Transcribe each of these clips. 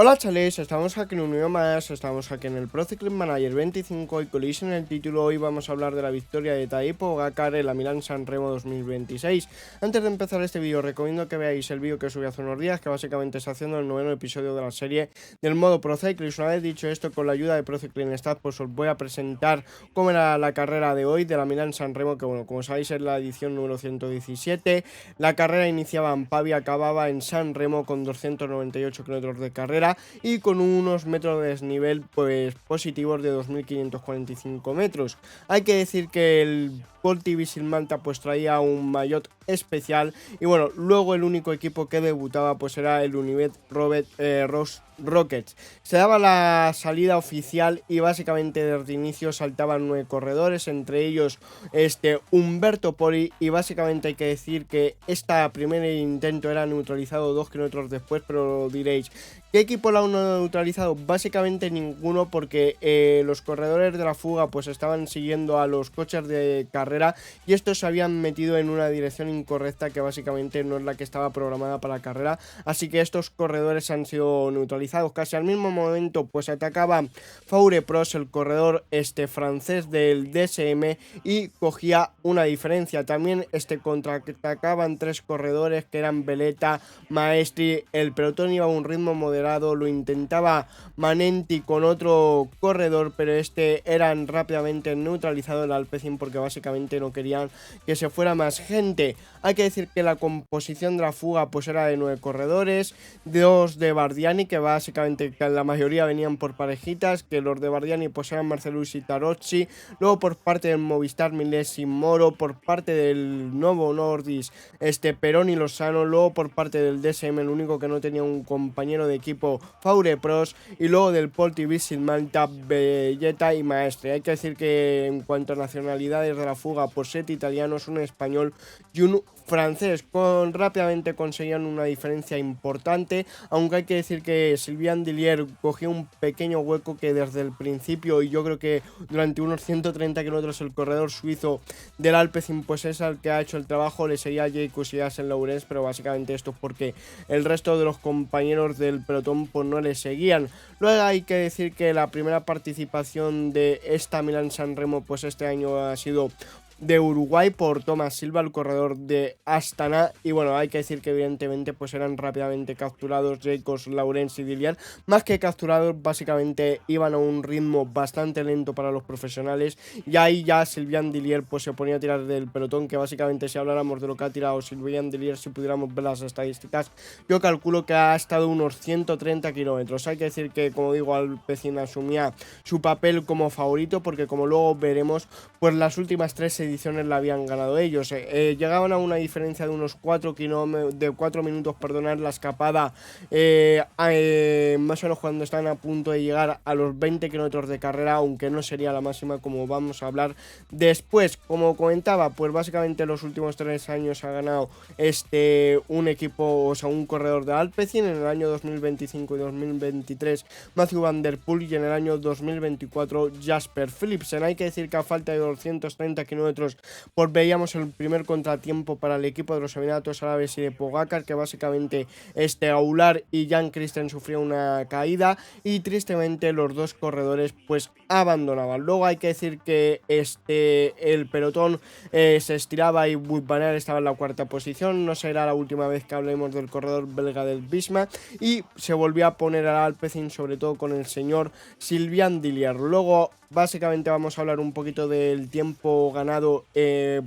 Hola chavales, estamos aquí en un video más, estamos aquí en el Pro Cycling Manager 25 y colisión en el título. Hoy vamos a hablar de la victoria de Tadej Pogačar en la Milán-San Remo 2026. Antes de empezar este vídeo recomiendo que veáis el vídeo que subí hace unos días, que básicamente está haciendo el noveno episodio de la serie del modo Pro Cycling. Una vez dicho esto, con la ayuda de Pro Cycling Stats, pues os voy a presentar cómo era la carrera de hoy de la Milán-San Remo, que bueno, como sabéis es la edición número 117. La carrera iniciaba en Pavia, acababa en San Remo con 298 kilómetros de carrera y con unos metros de desnivel pues positivos de 2545 metros. Hay que decir que el Polti Visil Malta pues traía un maillot especial y bueno, luego el único equipo que debutaba pues era el Univet Rockets. Se daba la salida oficial y básicamente desde inicio saltaban 9 corredores, entre ellos Umberto Poli, y básicamente hay que decir que este primer intento era neutralizado 2 kilómetros después, pero diréis, ¿qué equipo lo ha neutralizado? Básicamente ninguno, porque los corredores de la fuga pues estaban siguiendo a los coches de carrera y estos se habían metido en una dirección incorrecta que básicamente no es la que estaba programada para la carrera, así que estos corredores han sido neutralizados. Casi al mismo momento pues atacaba Faure Pros, el corredor francés del DSM, y cogía una diferencia. También contraatacaban 3 corredores que eran Veleta, Maestri. El pelotón iba a un ritmo moderado, lo intentaba Manenti con otro corredor, pero eran rápidamente neutralizados el Alpecin porque básicamente no querían que se fuera más gente. Hay que decir que la composición de la fuga pues era de 9 corredores, 2 de Bardiani, que básicamente la mayoría venían por parejitas, que los de Bardiani pues eran Marcelus y Tarocci. Luego por parte del Movistar, Milesi Moro. Por parte del Novo Nordisk, Peroni Lozano. Luego por parte del DSM, el único que no tenía un compañero de equipo, Faure Pros. Y luego del Polti Visil Malta, Belletta y Maestre. Hay que decir que en cuanto a nacionalidades de la fuga, pues 7 italianos, un español y un francés. Rápidamente conseguían una diferencia importante, aunque hay que decir que Sylvain Dillier cogió un pequeño hueco que desde el principio, y yo creo que durante unos 130 kilómetros, el corredor suizo del Alpecin pues es el que ha hecho el trabajo. Le seguía Jacques y Asen Laurens, pero básicamente esto es porque el resto de los compañeros del pelotón pues no le seguían. Luego hay que decir que la primera participación de esta Milán-San Remo pues este año ha sido de Uruguay por Tomás Silva, el corredor de Astana, y bueno, hay que decir que evidentemente pues eran rápidamente capturados Jacques, Laurens y Dillier. Más que capturados, básicamente iban a un ritmo bastante lento para los profesionales, y ahí ya Sylvain Dillier pues se ponía a tirar del pelotón, que básicamente si habláramos de lo que ha tirado Sylvain Dillier, si pudiéramos ver las estadísticas, yo calculo que ha estado unos 130 kilómetros. Hay que decir que, como digo, Alpecin asumía su papel como favorito, porque como luego veremos, pues las últimas 3 ediciones la habían ganado ellos. Llegaban a una diferencia de unos 4 minutos, en la escapada, más o menos cuando están a punto de llegar a los 20 kilómetros de carrera, aunque no sería la máxima, como vamos a hablar después. Como comentaba, pues básicamente los últimos 3 años ha ganado un equipo, o sea, un corredor de Alpecin. En el año 2025 y 2023 Mathieu Van Der Poel, y en el año 2024 Jasper Philipsen. Hay que decir que a falta de 230 kilómetros pues veíamos el primer contratiempo para el equipo de los Emiratos Árabes y de Pogačar, que básicamente Aular y Jan Christen sufrieron una caída y tristemente los dos corredores pues abandonaban. Luego hay que decir que el pelotón se estiraba y Wout van Aert estaba en la 4ª posición. No será la última vez que hablemos del corredor belga del Visma, y se volvió a poner al Alpecin, sobre todo con el señor Sylvain Dillier. Luego básicamente vamos a hablar un poquito del tiempo ganado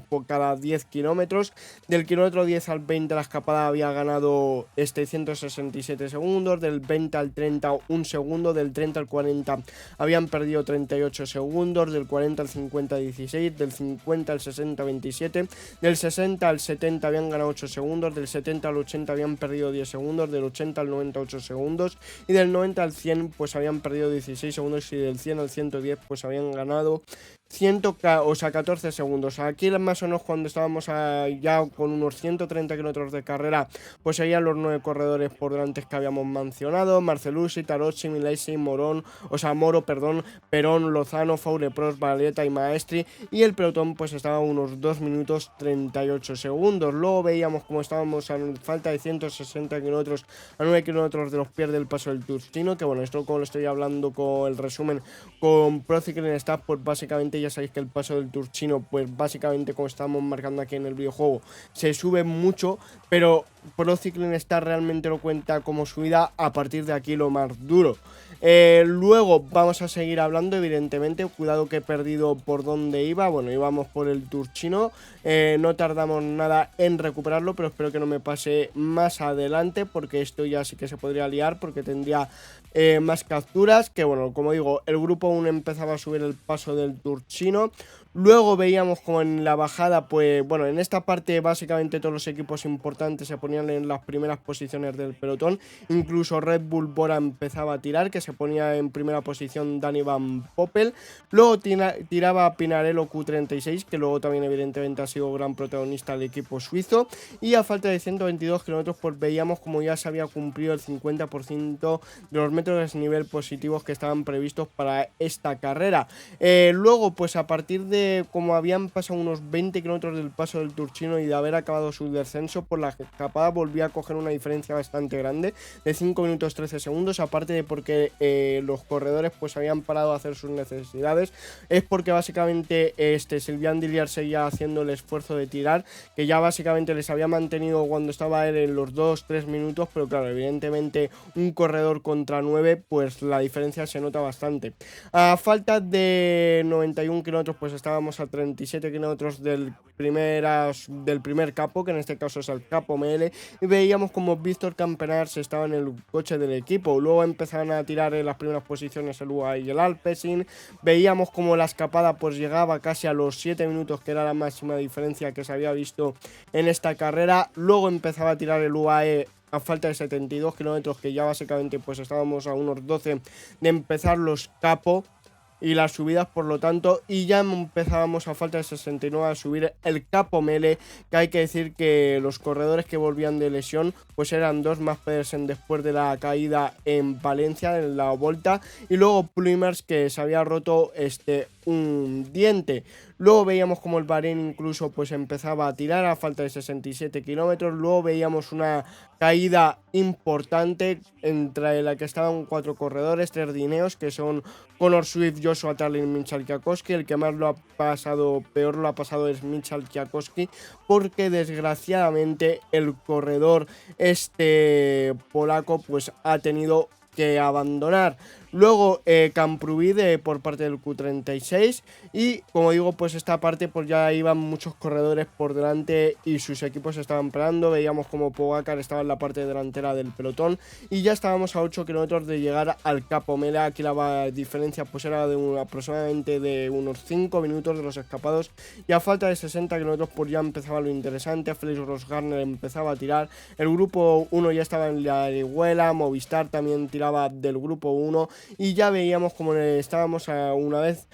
por cada 10 kilómetros. Del kilómetro 10 al 20 la escapada había ganado 167 segundos, del 20 al 30 un segundo, del 30 al 40 habían perdido 38 segundos, del 40 al 50 16, del 50 al 60 27, del 60 al 70 habían ganado 8 segundos, del 70 al 80 habían perdido 10 segundos, del 80 al 90 8 segundos, y del 90 al 100 pues habían perdido 16 segundos, y del 100 al 110 pues habían ganado 14 segundos. Aquí más o menos cuando estábamos ya con unos 130 kilómetros de carrera, pues seguían los 9 corredores por delante que habíamos mencionado: Marcelusi, Tarocci, Milesi, Moro, perdón, Perón, Lozano, Faure, Prost, Valletta y Maestri, y el pelotón pues estaba a unos 2 minutos 38 segundos. Luego veíamos como estábamos a falta de 160 kilómetros, a 9 kilómetros de los pies del paso del Turchino, que bueno, esto como lo estoy hablando con el resumen con Pro Cycling Stats, pues básicamente ya sabéis que el paso del Turchino, pues básicamente como estamos marcando aquí en el videojuego, se sube mucho, pero Pro Cycling Stats realmente lo cuenta como subida a partir de aquí lo más duro. Luego vamos a seguir hablando, evidentemente, cuidado que he perdido por dónde iba. Bueno, íbamos por el Turchino, no tardamos nada en recuperarlo, pero espero que no me pase más adelante, porque esto ya sí que se podría liar, porque tendría más capturas. Que bueno, como digo, el grupo 1 empezaba a subir el paso del Turchino. Luego veíamos como en la bajada, pues bueno, en esta parte básicamente todos los equipos importantes se ponían en las primeras posiciones del pelotón. Incluso Red Bull Bora empezaba a tirar, que se ponía en primera posición Dani Van Poppel. Luego tiraba Pinarello Q36, que luego también evidentemente ha sido gran protagonista del equipo suizo. Y a falta de 122 kilómetros pues veíamos como ya se había cumplido el 50% de los metros de desnivel positivos que estaban previstos para esta carrera. Luego pues a partir de como habían pasado unos 20 kilómetros del paso del Turchino y de haber acabado su descenso, por la escapada volvía a coger una diferencia bastante grande de 5 minutos 13 segundos, aparte de porque los corredores pues habían parado a hacer sus necesidades. Es porque básicamente Sylvain Dillier seguía haciendo el esfuerzo de tirar, que ya básicamente les había mantenido cuando estaba él en los 2-3 minutos, pero claro, evidentemente un corredor contra 9, pues la diferencia se nota bastante. A falta de 91 kilómetros pues estábamos a 37 kilómetros del primer capo, que en este caso es el capo ML, y veíamos como Víctor Campenaerts estaba en el coche del equipo. Luego empezaron a tirar en las primeras posiciones el UAE y el Alpecin. Veíamos como la escapada pues llegaba casi a los 7 minutos, que era la máxima diferencia que se había visto en esta carrera. Luego empezaba a tirar el UAE a falta de 72 kilómetros, que ya básicamente pues estábamos a unos 12 de empezar los capo y las subidas, por lo tanto, y ya empezábamos a falta de 69 a subir el capo Mele, que hay que decir que los corredores que volvían de lesión pues eran dos: Mads Pedersen después de la caída en Valencia en la Volta, y luego Plumers, que se había roto un diente. Luego veíamos como el Bahrein incluso pues empezaba a tirar a falta de 67 kilómetros. Luego veíamos una caída importante entre la que estaban 4 corredores, 3 dineos, que son Connor Swift, Joshua Tarlin, Michał Kwiatkowski. El que más lo ha pasado, peor lo ha pasado, es Michał Kwiatkowski, porque desgraciadamente el corredor polaco pues ha tenido que abandonar. Luego Camprubí por parte del Q36, y como digo pues esta parte pues ya iban muchos corredores por delante y sus equipos estaban parando. Veíamos como Pogacar estaba en la parte delantera del pelotón y ya estábamos a 8 kilómetros de llegar al Capo Mele. Aquí la diferencia pues era de aproximadamente de unos 5 minutos de los escapados, y a falta de 60 kilómetros pues ya empezaba lo interesante. Felix Ross-Garner empezaba a tirar, el grupo 1 ya estaba en la Orihuela, Movistar también tiraba del grupo 1, y ya veíamos como estábamos a una vez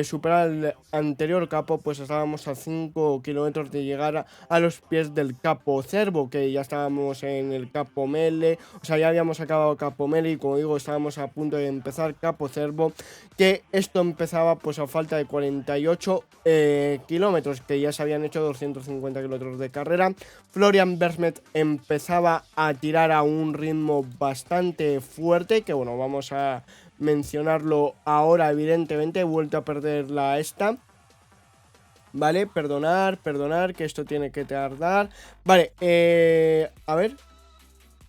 superar el anterior capo, pues estábamos a 5 kilómetros de llegar a los pies del Capo Cervo, que ya estábamos en el Capo Mele, o sea, ya habíamos acabado Capo Mele y como digo estábamos a punto de empezar Capo Cervo, que esto empezaba pues a falta de 48 kilómetros, que ya se habían hecho 250 kilómetros de carrera. Florian Vermeersch empezaba a tirar a un ritmo bastante fuerte, que bueno, vamos a mencionarlo ahora. Evidentemente he vuelto a perder la esta, vale, perdonar, que esto tiene que tardar. Vale, a ver.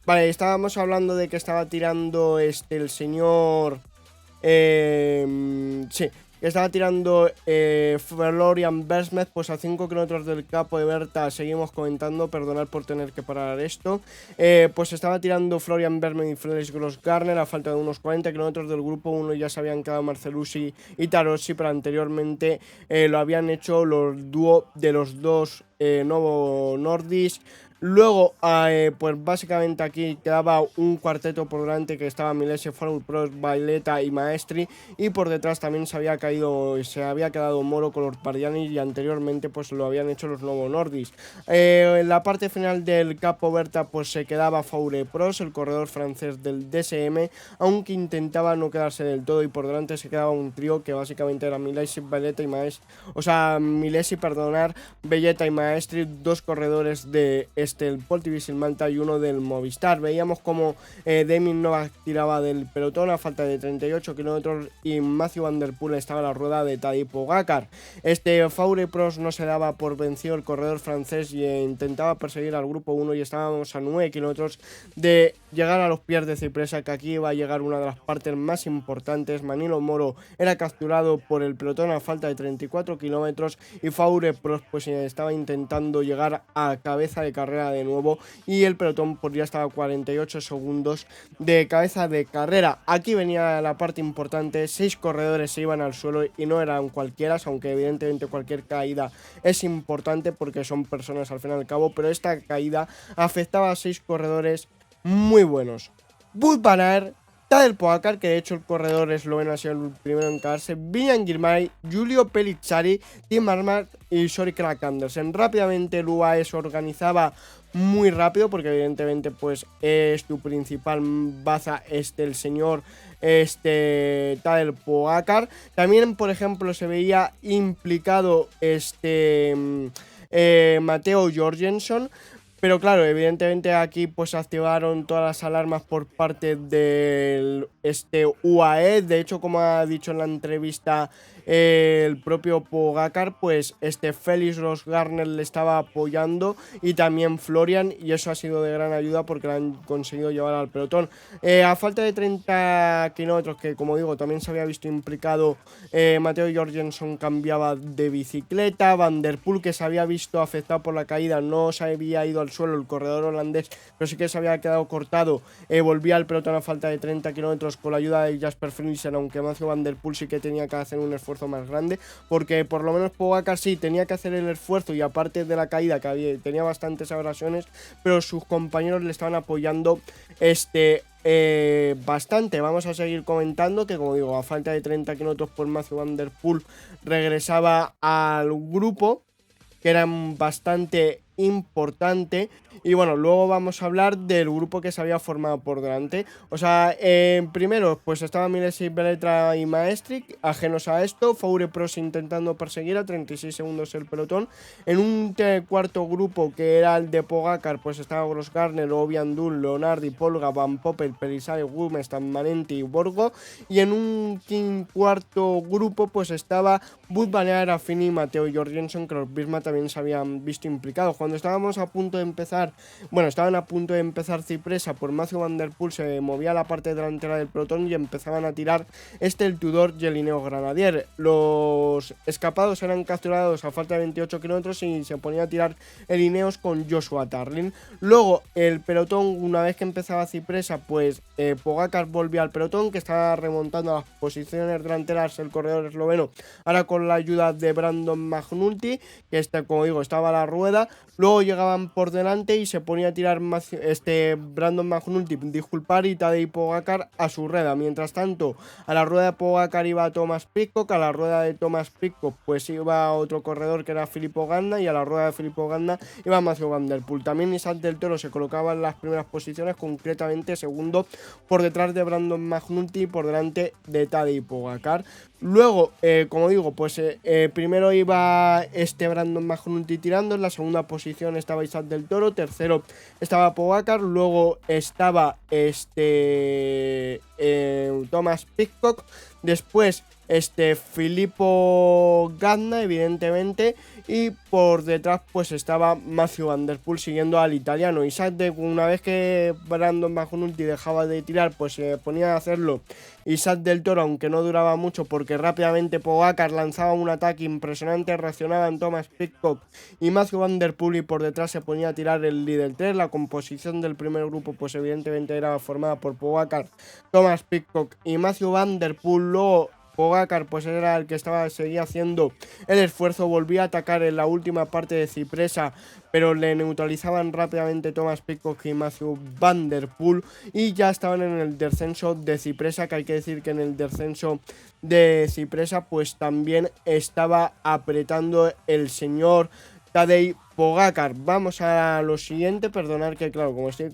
Vale, estábamos hablando de que estaba tirando el señor sí, que estaba tirando Florian Vermeersch pues a 5 kilómetros del Capo de Berta. Seguimos comentando, perdonad por tener que parar esto. Pues estaba tirando Florian Vermeersch y Felix Ross-Garner a falta de unos 40 kilómetros del grupo 1. Ya se habían quedado Marcelusi y Tarocci, pero anteriormente lo habían hecho los dúo de los dos Novo Nordisk, Luego, pues básicamente aquí quedaba un cuarteto por delante que estaba Milesi, Four Pros, Baileta y Maestri, y por detrás también se había quedado Moro con los Pardiani, y anteriormente pues lo habían hecho los Novo Nordisk. En la parte final del Capo Berta pues se quedaba Four Pros, el corredor francés del DSM, aunque intentaba no quedarse del todo, y por delante se quedaba un trío que básicamente era Milesi, Baileta y Maestri, Belleta y Maestri, dos corredores de el Poltivisil Malta y uno del Movistar. Veíamos como Damien Novak tiraba del pelotón a falta de 38 kilómetros y Matthew Van Der Poel estaba a la rueda de Tadej Pogačar. Four Pros no se daba por vencido el corredor francés y intentaba perseguir al grupo 1, y estábamos a 9 kilómetros de llegar a los pies de Cipresa, que aquí iba a llegar una de las partes más importantes. Manilo Moro era capturado por el pelotón a falta de 34 kilómetros y Four Pros pues estaba intentando llegar a cabeza de carrera de nuevo, y el pelotón pues ya estaba a 48 segundos de cabeza de carrera. Aquí venía la parte importante: 6 corredores se iban al suelo y no eran cualquiera, aunque evidentemente cualquier caída es importante porque son personas al fin y al cabo, pero esta caída afectaba a 6 corredores muy buenos: Wout van Aert, Tadej Pogačar, que de hecho el corredor esloveno ha sido el primero en caerse, Vivian Girmay, Giulio Pellizzari, Tim Armand y Sori Krak Andersen. Rápidamente el UAE se organizaba muy rápido porque evidentemente pues es tu principal baza el señor Tadej Pogačar. También por ejemplo se veía implicado Matteo Jorgensen. Pero claro, evidentemente aquí pues activaron todas las alarmas por parte del UAE. De hecho, como ha dicho en la entrevista el propio Pogačar, pues Félix Rosgarner le estaba apoyando, y también Florian, y eso ha sido de gran ayuda porque lo han conseguido llevar al pelotón. A falta de 30 kilómetros, que como digo también se había visto implicado, Matteo Jorgensen cambiaba de bicicleta. Van Der Poel, que se había visto afectado por la caída, no se había ido al suelo, el corredor holandés, pero sí que se había quedado cortado, volvía al pelotón a falta de 30 kilómetros con la ayuda de Jasper Philipsen, aunque Matthew Van Der Poel sí que tenía que hacer un esfuerzo más grande, porque por lo menos Pogačar sí tenía que hacer el esfuerzo, y aparte de la caída que tenía bastantes abrasiones, pero sus compañeros le estaban apoyando bastante. Vamos a seguir comentando que, como digo, a falta de 30 kilómetros por Matthew Van Der Poel regresaba al grupo, que eran bastante importante. Y bueno, luego vamos a hablar del grupo que se había formado por delante. O sea, primero pues estaba Milesi, Belleta y Maestri ajenos a esto. Four Pros intentando perseguir a 36 segundos el pelotón. En un cuarto grupo, que era el de Pogačar, pues estaba Grosgarner, Obiandul, Leonardi, Polga, Van Poppel, Perisay, Gumestan, Manenti y Borgo. Y en un cuarto grupo pues estaba Wout van Aert, Affini y Matteo Jorgensen, que los Visma también se habían visto implicados. Cuando estaban a punto de empezar Cipresa, por Matthew Van Der Poel se movía la parte delantera del pelotón y empezaban a tirar el Tudor y el Ineos Grenadier. Los escapados eran capturados a falta de 28 kilómetros y se ponía a tirar el Ineos con Joshua Tarling. Luego el pelotón, una vez que empezaba Cipresa, pues Pogačar volvía al pelotón, que estaba remontando a las posiciones delanteras el corredor esloveno, ahora con la ayuda de Brandon McNulty, que como digo estaba a la rueda. Luego llegaban por delante y se ponía a tirar Brandon McNulty, y Tadej Pogačar a su rueda. Mientras tanto, a la rueda de Pogačar iba Thomas Pidcock, a la rueda de Thomas Pidcock pues iba otro corredor que era Filippo Ganna, y a la rueda de Filippo Ganna iba Matthew Van Der Poel. También Isaac del Toro se colocaba en las primeras posiciones, concretamente segundo por detrás de Brandon McNulty y por delante de Tadej Pogačar. Luego, como digo, pues primero iba Brandon McNulty tirando, en la segunda posición estaba Isaac del Toro, tercero estaba Pogačar, luego estaba Thomas Pidcock, después Filippo Ganna, evidentemente, y por detrás pues estaba Matthew Van Der Poel siguiendo al italiano. Una vez que Brandon McNulty dejaba de tirar, pues se ponía a hacerlo Isaac del Toro, aunque no duraba mucho porque rápidamente Pogačar lanzaba un ataque impresionante, reaccionaban Thomas Pidcock y Matthew Van Der Poel, y por detrás se ponía a tirar el líder 3. La composición del primer grupo pues evidentemente era formada por Pogačar, Thomas Pidcock y Matthew Van Der Poel. Luego Pogacar pues era el que seguía haciendo el esfuerzo, volvía a atacar en la última parte de Cipresa, pero le neutralizaban rápidamente Thomas Pidcock y Matthew Van Der Poel y ya estaban en el descenso de Cipresa, que hay que decir que en el descenso de Cipresa pues también estaba apretando el señor Tadej Pogacar. Vamos a lo siguiente, perdonad que claro, como estoy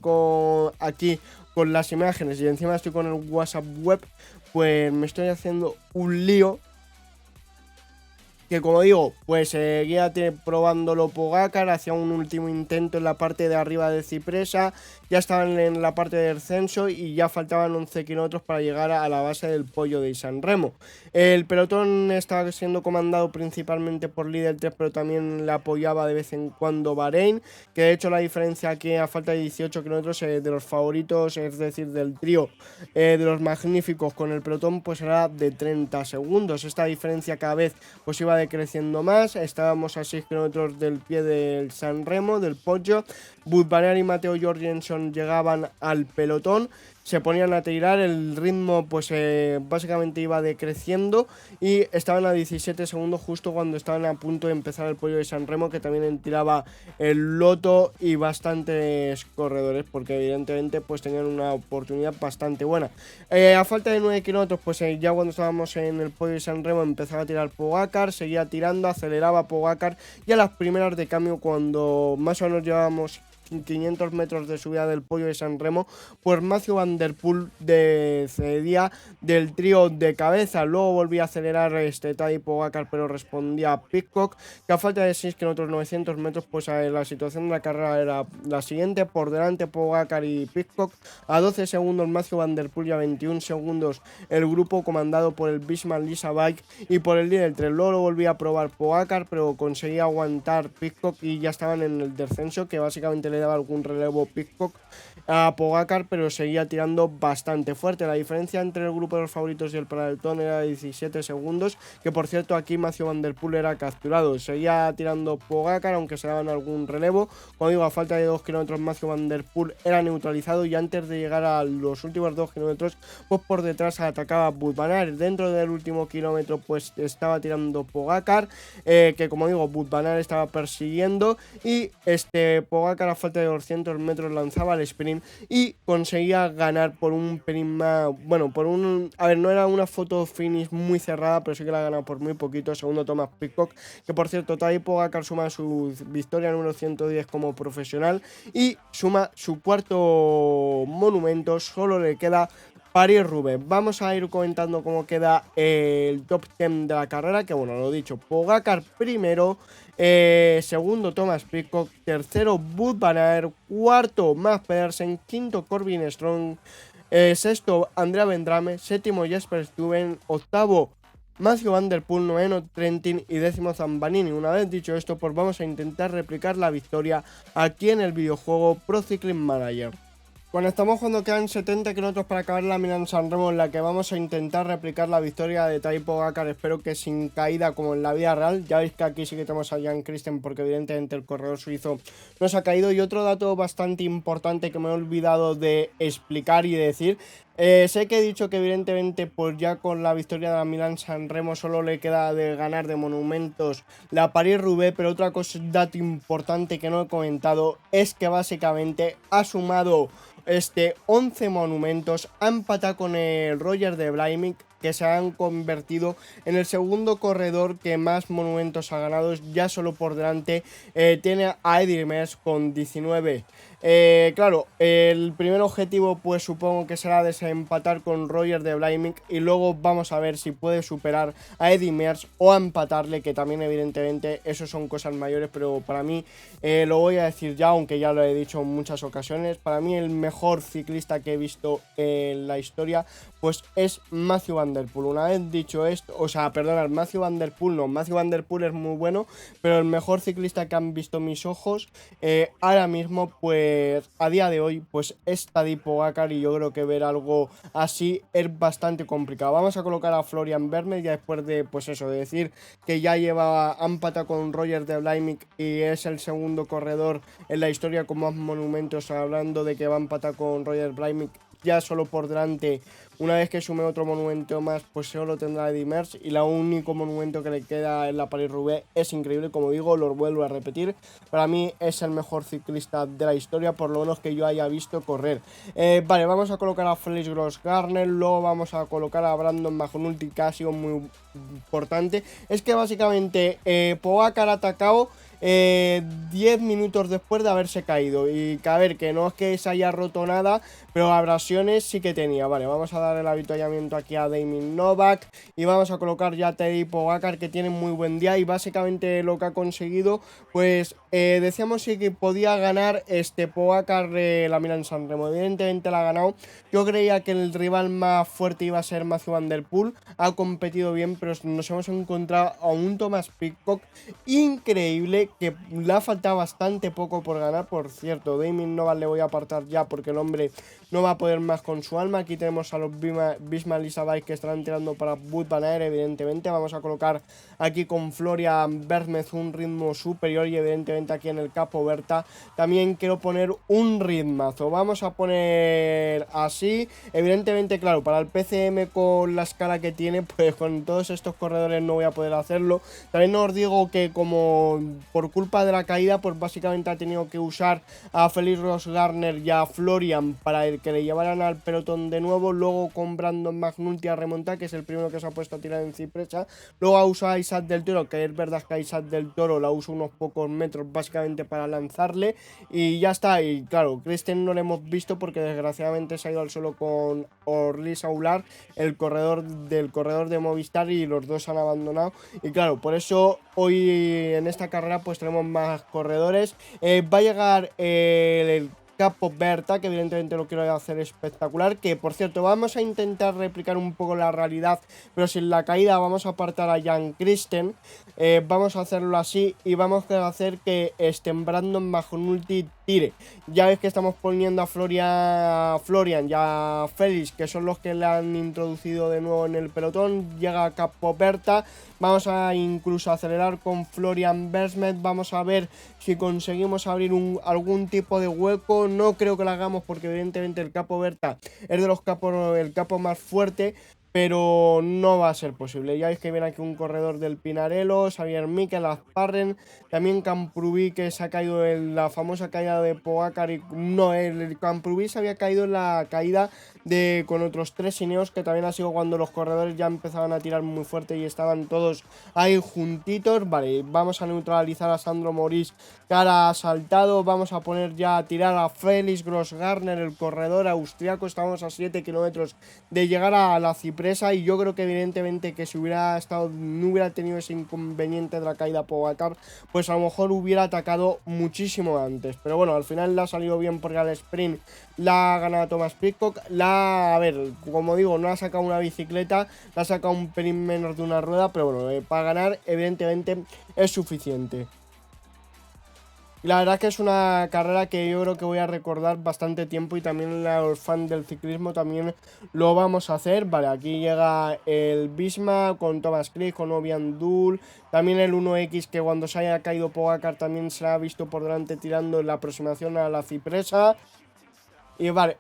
aquí con las imágenes y encima estoy con el WhatsApp web, pues me estoy haciendo un lío. Que como digo, pues seguía probándolo Pogacar, hacía un último intento en la parte de arriba de Cipresa, ya estaban en la parte del descenso y ya faltaban 11 kilómetros para llegar a la base del Poyo de San Remo. El pelotón estaba siendo comandado principalmente por Líder 3, pero también le apoyaba de vez en cuando Bahrein, que de hecho la diferencia aquí a falta de 18 kilómetros de los favoritos, es decir, del trío de los magníficos con el pelotón, pues era de 30 segundos. Esta diferencia cada vez pues iba decreciendo más, estábamos a 6 kilómetros del pie del San Remo, del Poggio. Wout van Aert y Matteo Jorgensen llegaban al pelotón, se ponían a tirar, el ritmo pues básicamente iba decreciendo y estaban a 17 segundos justo cuando estaban a punto de empezar el Poggio de San Remo, que también tiraba el Lotto y bastantes corredores, porque evidentemente pues tenían una oportunidad bastante buena. A falta de 9 kilómetros pues ya cuando estábamos en el Poggio de San Remo empezaba a tirar Pogacar, seguía tirando, aceleraba Pogacar y a las primeras de cambio, cuando más o menos llevábamos 500 metros de subida del Poggio de San Remo, pues Matthew Van Der Poel cedía del trío de cabeza, luego volvía a acelerar Tadej Pogacar, pero respondía Pidcock, que a falta de 6 kilómetros 900 metros, pues la situación de la carrera era la siguiente: por delante Pogacar y Pidcock, a 12 segundos Matthew Van Der Poel y a 21 segundos el grupo comandado por el Visma Lease Bike y por el líder 3. Luego lo volvía a probar Pogacar, pero conseguía aguantar Pidcock y ya estaban en el descenso, que básicamente le daba algún relevo Pidcock a Pogacar, pero seguía tirando bastante fuerte. La diferencia entre el grupo de los favoritos y el pelotón era de 17 segundos, que por cierto aquí Matthew Van Der Poel era capturado. Seguía tirando Pogacar, aunque se daban algún relevo. Como digo, a falta de 2 kilómetros Matthew Van Der Poel era neutralizado y antes de llegar a los últimos 2 kilómetros, pues por detrás atacaba Wout van Aert. Dentro del último kilómetro pues estaba tirando Pogacar, que como digo, Wout van Aert estaba persiguiendo y Pogacar a falta de 200 metros lanzaba el sprint y conseguía ganar por un pelín más, bueno, a ver, no era una foto finish muy cerrada, pero sí que la ha ganado por muy poquito. Segundo Thomas Pidcock, que por cierto Tadej Pogacar suma su victoria número 110 como profesional y suma su cuarto monumento. Solo le queda París-Roubaix. Vamos a ir comentando cómo queda el top 10 de la carrera, que bueno, lo dicho, Pogacar primero, segundo Thomas Pidcock, tercero Wout van Aert, cuarto Mads Pedersen, quinto Corbin Strong, sexto Andrea Vendrame, séptimo Jesper Stuyven, octavo Matthew Van Der Poel, noveno Trentin y décimo Zambanini. Una vez dicho esto, pues vamos a intentar replicar la victoria aquí en el videojuego Pro Cycling Manager. Conectamos cuando quedan 70 kilómetros para acabar la Milán-San Remo, en la que vamos a intentar replicar la victoria de Tadej Pogacar, espero que sin caída como en la vida real. Ya veis que aquí sí que tenemos a Jan Christen, porque evidentemente el corredor suizo no se ha caído. Y otro dato bastante importante que me he olvidado de explicar y de decir, sé que he dicho que evidentemente pues ya con la victoria de la Milán-San Remo solo le queda de ganar de monumentos la París-Roubaix, pero otra cosa, dato importante que no he comentado, es que básicamente ha sumado 11 monumentos, ha empatado con el Roger de Vlaeminck, que se han convertido en el segundo corredor que más monumentos ha ganado, ya solo por delante tiene a Eddy Merckx con 19. Claro, el primer objetivo pues supongo que será desempatar con Roger de Vlaeminck y luego vamos a ver si puede superar a Eddy Merckx o a empatarle, que también evidentemente eso son cosas mayores, pero para mí, lo voy a decir ya, aunque ya lo he dicho en muchas ocasiones, para mí el mejor ciclista que he visto en la historia pues es Matthew Van Der Poel. Una vez dicho esto, o sea, perdonad, Matthew Van Der Poel no, Matthew Van Der Poel es muy bueno, pero el mejor ciclista que han visto mis ojos ahora mismo, pues a día de hoy, pues es Tadej Pogacar, y yo creo que ver algo así es bastante complicado. Vamos a colocar a Florian Vermeer ya después de, pues eso, de decir que ya lleva empatado con Roger de Vlaeminck y es el segundo corredor en la historia con más monumentos, hablando de que va a empatar con Roger Vlaeminck, ya solo por delante Una vez que sume otro monumento más, pues solo tendrá Eddy Merckx, y el único monumento que le queda en la París-Roubaix es increíble, como digo, lo vuelvo a repetir. Para mí es el mejor ciclista de la historia, por lo menos que yo haya visto correr. Vale, vamos a colocar a Felix Gross-Gartner, luego vamos a colocar a Brandon McNulty, que ha sido muy importante. Es que básicamente Pogačar ha atacado 10 minutos después de haberse caído, y que a ver, que no es que se haya roto nada, pero abrasiones sí que tenía. Vale, vamos a dar el avituallamiento aquí a Damien Novak y vamos a colocar ya a Tadej Pogačar, que tiene muy buen día, y básicamente lo que ha conseguido, pues decíamos sí que podía ganar Pogačar la Milán-San Remo. Evidentemente la ha ganado. Yo creía que el rival más fuerte iba a ser Mathieu van der Poel, ha competido bien, pero nos hemos encontrado a un Thomas Pidcock increíble, que le ha faltado bastante poco por ganar. Por cierto, Damien Novak le voy a apartar ya porque el hombre no va a poder más con su alma. Aquí tenemos a los Bismarck y Sabay, que estarán tirando para Wout van Aert, evidentemente. Vamos a colocar aquí con Florian Vermez un ritmo superior, y evidentemente aquí en el Capo Berta también quiero poner un ritmazo. Vamos a poner así, evidentemente, claro, para el PCM con la escala que tiene, pues con todos estos corredores no voy a poder hacerlo. También os digo que como por culpa de la caída, pues básicamente ha tenido que usar a Felix Gross-Gartner y a Florian para que le llevaran al pelotón de nuevo. Luego con Brandon McNulty a remontar, que es el primero que se ha puesto a tirar en cipresa. Luego ha usado a Isaac del Toro, que es verdad que a Isaac del Toro la usa unos pocos metros básicamente para lanzarle, y ya está. Y claro, Christen no lo hemos visto porque desgraciadamente se ha ido al suelo con Orly Saular, el corredor de Movistar, y los dos han abandonado. Y claro, por eso hoy en esta carrera pues tenemos más corredores. Va a llegar el Capo Berta, que evidentemente lo quiero hacer espectacular, que por cierto vamos a intentar replicar un poco la realidad, pero sin la caída. Vamos a apartar a Jan Christen, vamos a hacerlo así, y vamos a hacer que Brandon McNulty tire. Ya veis que estamos poniendo a Florian y a Félix, que son los que le han introducido de nuevo en el pelotón. Llega Capo Berta, vamos a incluso acelerar con Florian Vermez. Vamos a ver si conseguimos abrir algún tipo de hueco. No creo que lo hagamos porque evidentemente el Capo Berta es de los capos, el capo más fuerte, pero no va a ser posible. Ya veis que viene aquí un corredor del Pinarello, Xavier Mikel, Azparren, también Camprubí, que se ha caído en la famosa caída de Pogačar. No, el Camprubí se había caído en la caída con otros 3 Ineos, que también ha sido cuando los corredores ya empezaban a tirar muy fuerte y estaban todos ahí juntitos. Vale, vamos a neutralizar a Sandro Moris, que ahora ha saltado. Vamos a poner ya a tirar a Felix Gross-Gartner, el corredor austriaco. Estamos a 7 kilómetros de llegar a la cipresa, y yo creo que evidentemente que si hubiera estado, no hubiera tenido ese inconveniente de la caída Pogačar, pues a lo mejor hubiera atacado muchísimo antes. Pero bueno, al final le ha salido bien porque al sprint la ha ganado Thomas Pidcock. A ver, como digo, no ha sacado una bicicleta, la ha sacado un pelín menos de una rueda, pero bueno, para ganar evidentemente es suficiente. Y la verdad que es una carrera que yo creo que voy a recordar bastante tiempo, y también los fans del ciclismo también lo vamos a hacer. Vale, aquí llega el Bismarck con Thomas Krieg, con Obiang Dul, también el 1X, que cuando se haya caído Pogačar también se ha visto por delante tirando en la aproximación a la cipresa. Y vale,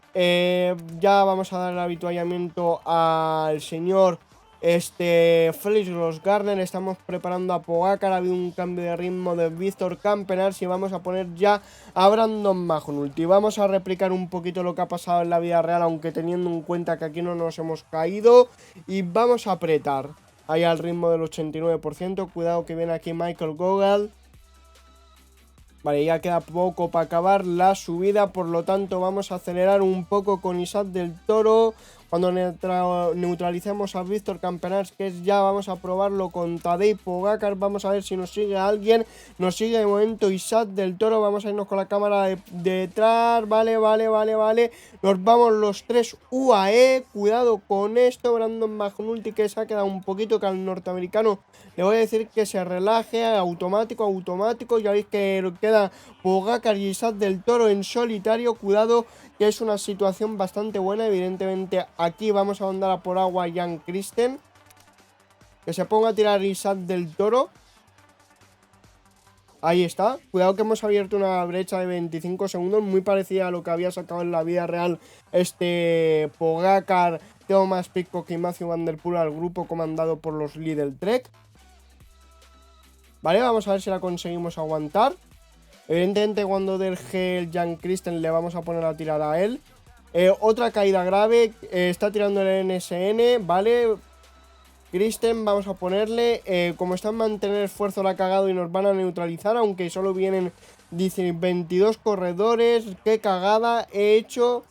ya vamos a dar el avituallamiento al señor Felix Gross-Gartner. Estamos preparando a Pogačar. Ha habido un cambio de ritmo de Víctor Campenaerts, y vamos a poner ya a Brandon McNulty. Vamos a replicar un poquito lo que ha pasado en la vida real, aunque teniendo en cuenta que aquí no nos hemos caído, y vamos a apretar ahí al ritmo del 89%. Cuidado que viene aquí Michael Gogel. Vale, ya queda poco para acabar la subida, por lo tanto vamos a acelerar un poco con Isaac del Toro. Cuando neutralicemos a Víctor Campenaerts, que es ya, vamos a probarlo con Tadej Pogačar. Vamos a ver si nos sigue alguien. Nos sigue de momento Isaac del Toro. Vamos a irnos con la cámara detrás. Vale. Nos vamos los 3 UAE. Cuidado con esto. Brandon McNulty, que se ha quedado un poquito, que al norteamericano le voy a decir que se relaje. Automático. Ya veis que queda Pogačar y Isaac del Toro en solitario. Cuidado, que es una situación bastante buena. Evidentemente aquí vamos a mandar a por agua a Jan Christen, que se ponga a tirar Isaac del Toro. Ahí está, cuidado que hemos abierto una brecha de 25 segundos, muy parecida a lo que había sacado en la vida real Pogacar, Thomas Pidcock y Matthew Van Der Poel al grupo comandado por los Lidl Trek. Vale, vamos a ver si la conseguimos aguantar. Evidentemente cuando del Gel Jan Christen le vamos a poner a tirar a él. Otra caída grave, está tirando el NSN, vale. Christen, vamos a ponerle, como está en mantener esfuerzo la ha cagado y nos van a neutralizar, aunque solo vienen, dice, 22 corredores, qué cagada he hecho.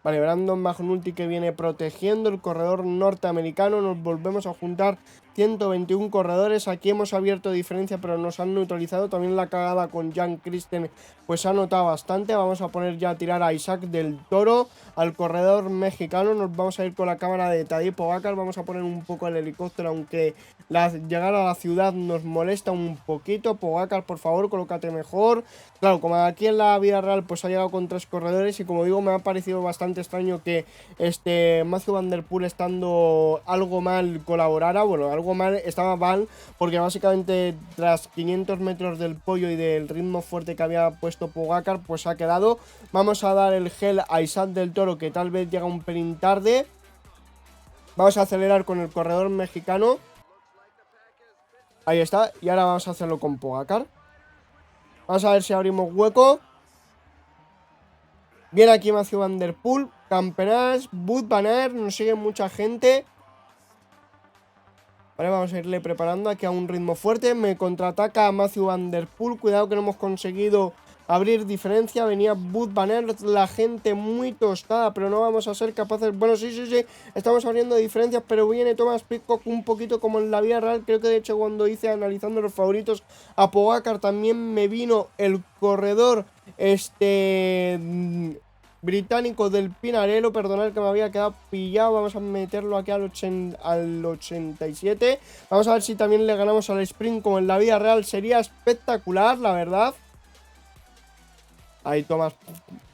Vale, Brandon Magnulti que viene protegiendo el corredor norteamericano, nos volvemos a juntar 121 corredores, aquí hemos abierto diferencia pero nos han neutralizado, también la cagada con Jan Christen pues ha notado bastante, vamos a poner ya a tirar a Isaac del Toro, al corredor mexicano, nos vamos a ir con la cámara de Tadej Pogacar, vamos a poner un poco el helicóptero aunque llegar a la ciudad nos molesta un poquito. Pogacar, por favor, colócate mejor. Claro, como aquí en la vida real pues ha llegado con 3 corredores y como digo me ha parecido bastante extraño que Matthew Van Der Poel estando algo mal colaborara, bueno, algo mal, estaba mal porque básicamente tras 500 metros del pollo y del ritmo fuerte que había puesto Pogacar pues ha quedado. Vamos a dar el gel a Isaac del Toro que tal vez llega un pelín tarde. Vamos a acelerar con el corredor mexicano. Ahí está, y ahora vamos a hacerlo con Pogacar. Vamos a ver si abrimos hueco. Viene aquí Matthew Van Der Poel, Campenas, Wout van Aert, nos sigue mucha gente. Vale, vamos a irle preparando aquí a un ritmo fuerte. Me contraataca Matthew Van Der Poel, cuidado que no hemos conseguido abrir diferencia. Venía Wout van Aert, la gente muy tostada, pero no vamos a ser capaces. Bueno, sí, estamos abriendo diferencias, pero viene Thomas Pidcock un poquito como en la vida real. Creo que de hecho cuando hice analizando los favoritos a Pogacar también me vino el corredor británico del Pinarello, perdonad que me había quedado pillado. Vamos a meterlo aquí al 87. Vamos a ver si también le ganamos al sprint como en la vida real. Sería espectacular, la verdad. Ahí, Tomás.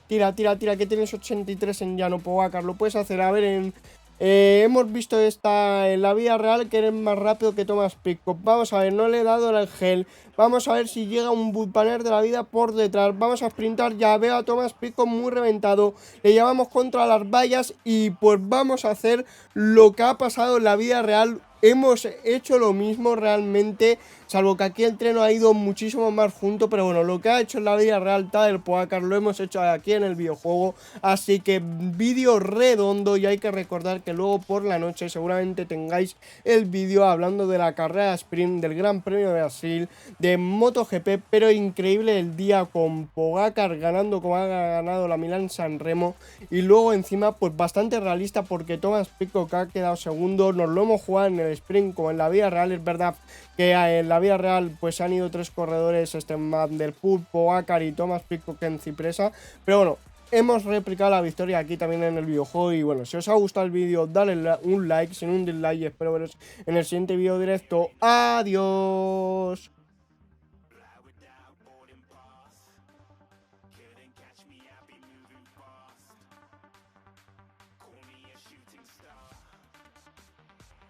Tira, que tienes 83 en llano, Pogacar. Lo puedes hacer. A ver, hemos visto en la vida real que eres más rápido que Thomas Pidcock. Vamos a ver, no le he dado el gel. Vamos a ver si llega un Wout van Aert de la vida por detrás. Vamos a sprintar, ya veo a Thomas Pidcock muy reventado. Le llevamos contra las vallas y pues vamos a hacer lo que ha pasado en la vida real. Hemos hecho lo mismo realmente, salvo que aquí el tren ha ido muchísimo más junto, pero bueno, lo que ha hecho en la vida real Tadej Pogacar lo hemos hecho aquí en el videojuego, así que vídeo redondo. Y hay que recordar que luego por la noche seguramente tengáis el vídeo hablando de la carrera sprint del Gran Premio de Brasil, de MotoGP, pero increíble el día con Pogacar ganando como ha ganado la Milán-San Remo, y luego encima pues bastante realista porque Thomas Pidcock ha quedado segundo. Nos lo hemos jugado en el sprint como en la vida real. Es verdad que en la vida real pues han ido 3 corredores, Van Der Poel, Pogacar y Thomas Pidcock en Cipresa, pero bueno, hemos replicado la victoria aquí también en el videojuego. Y bueno, si os ha gustado el vídeo, dale un like, sin un dislike, y espero veros en el siguiente vídeo directo. Adiós.